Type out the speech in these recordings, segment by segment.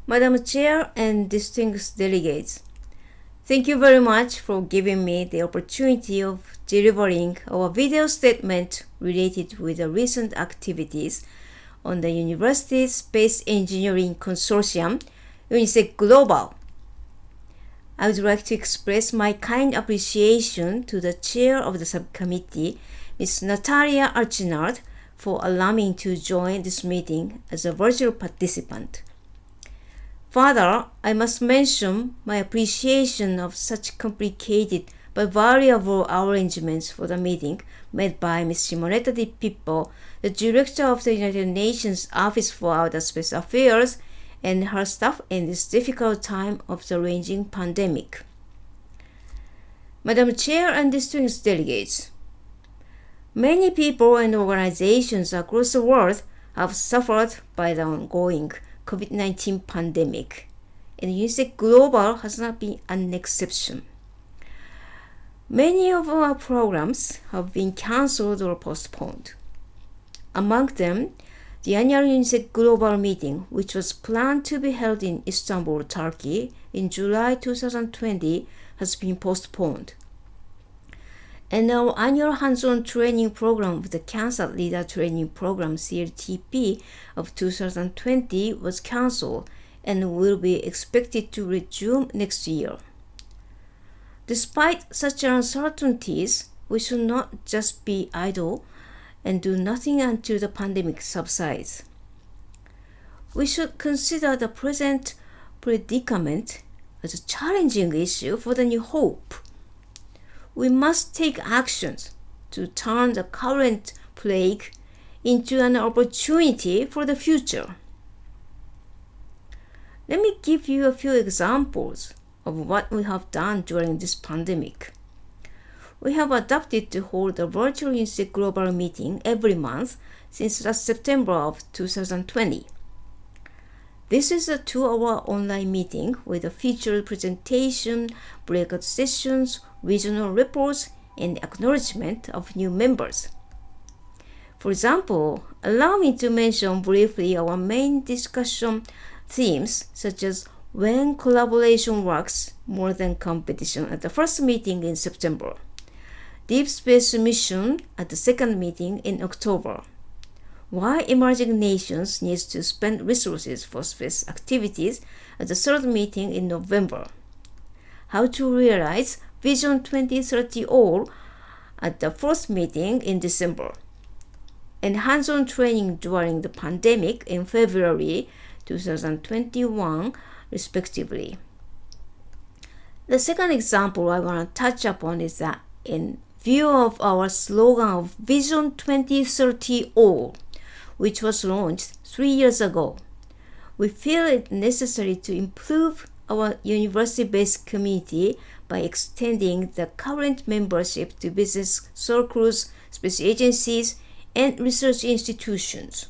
Madam Chair and distinguished delegates, thank you very much for giving me the opportunity of delivering our video statement related with the recent activities on the University Space Engineering Consortium, UNISEC-Global. I would like to express my kind appreciation to the chair of the subcommittee, Ms. Natalia Archinard, for allowing me to join this meeting as a virtual participant. Further, I must mention my appreciation of such complicated but valuable arrangements for the meeting made by Ms. Simonetta Di Pippo, the Director of the United Nations Office for Outer Space Affairs, and her staff in this difficult time of the raging pandemic. Madam Chair and distinguished delegates, many people and organizations across the world have suffered by the ongoing COVID-19 pandemic, and UNISEC-Global has not been an exception. Many of our programs have been cancelled or postponed. Among them, the annual UNISEC-Global meeting, which was planned to be held in Istanbul, Turkey in July 2020, has been postponed. And our annual hands-on training program of the Cancer Leader Training Program CLTP of 2020 was cancelled and will be expected to resume next year. Despite such uncertainties, we should not just be idle and do nothing until the pandemic subsides. We should consider the present predicament as a challenging issue for the new hope. We must take actions to turn the current plague into an opportunity for the future. Let me give you a few examples of what we have done during this pandemic. We have adopted to hold a virtual UNISEC-Global meeting every month since last September of 2020. This is a 2-hour online meeting with a featured presentation, breakout sessions, regional reports, and acknowledgement of new members. For example, allow me to mention briefly our main discussion themes, such as when collaboration works more than competition at the first meeting in September, Deep Space Mission at the second meeting in October, why emerging nations need to spend resources for space activities at the third meeting in November, how to realize Vision 2030 all at the fourth meeting in December, and hands-on training during the pandemic in February 2021, respectively. The second example I want to touch upon is that in view of our slogan of Vision 2030 all, which was launched 3 years ago, we feel it necessary to improve our university-based community by extending the current membership to business circles, space agencies, and research institutions.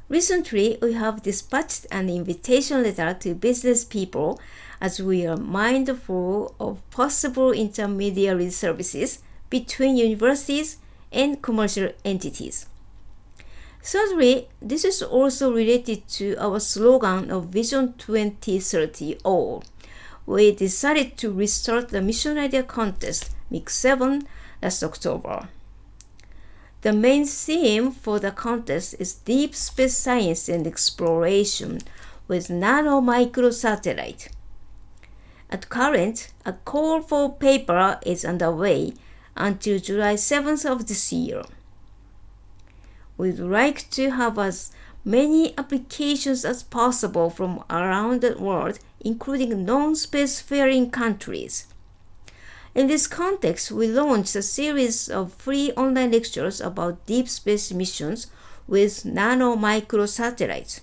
Recently, we have dispatched an invitation letter to business people as we are mindful of possible intermediary services between universities and commercial entities. Thirdly, this is also related to our slogan of Vision 2030 all. We decided to restart the Mission Idea Contest, Mix 7, last October. The main theme for the contest is deep space science and exploration with nano-microsatellite. At current, a call for paper is underway until July 7th of this year. We'd like to have as many applications as possible from around the world, including non-spacefaring countries. In this context, we launched a series of free online lectures about deep space missions with nano-microsatellites.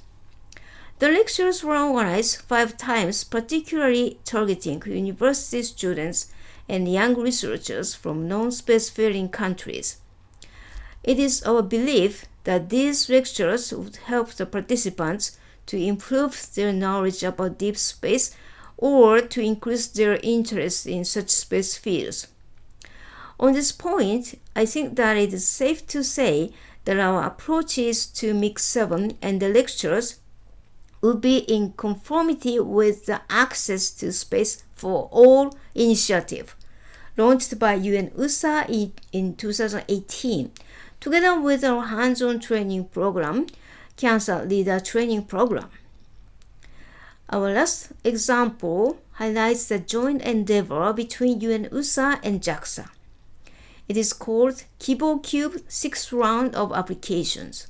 The lectures were organized 5 times, particularly targeting university students and young researchers from non-spacefaring countries. It is our belief that these lectures would help the participants to improve their knowledge about deep space or to increase their interest in such space fields. On this point, I think that it is safe to say that our approaches to Mix 7 and the lectures will be in conformity with the Access to Space for All initiative, launched by UNUSA in 2018, together with our hands-on training program, Cancer Leader Training Program. Our last example highlights the joint endeavor between UNUSA and JAXA. It is called KIBO-CUBE 6th Round of Applications.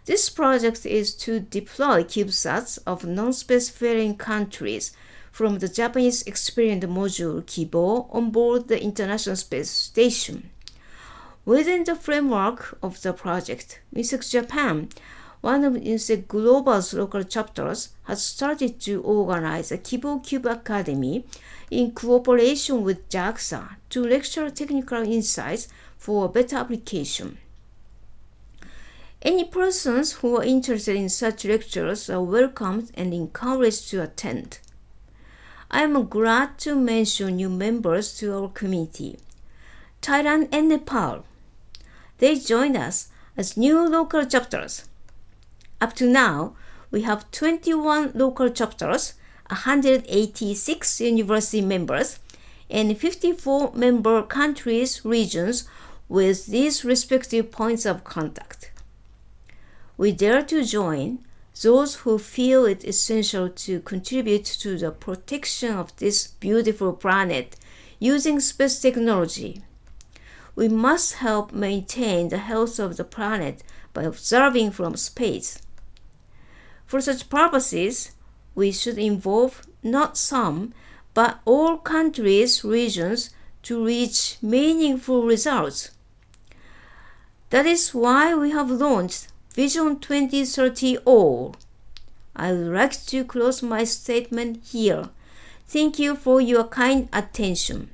This project is to deploy CubeSats of non-spacefaring countries from the Japanese experiment module KIBO on board the International Space Station. Within the framework of the project, UNISEC Japan, one of UNISEC-Global's local chapters, has started to organize a KIBO-CUBE Academy in cooperation with JAXA to lecture technical insights for better application. Any persons who are interested in such lectures are welcomed and encouraged to attend. I am glad to mention new members to our community, Thailand and Nepal. They joined us as new local chapters. Up to now, we have 21 local chapters, 186 university members, and 54 member countries, regions with these respective points of contact. We dare to join those who feel it essential to contribute to the protection of this beautiful planet using space technology. We must help maintain the health of the planet by observing from space. For such purposes, we should involve not some, but all countries, regions to reach meaningful results. That is why we have launched Vision 2030 All. I would like to close my statement here. Thank you for your kind attention.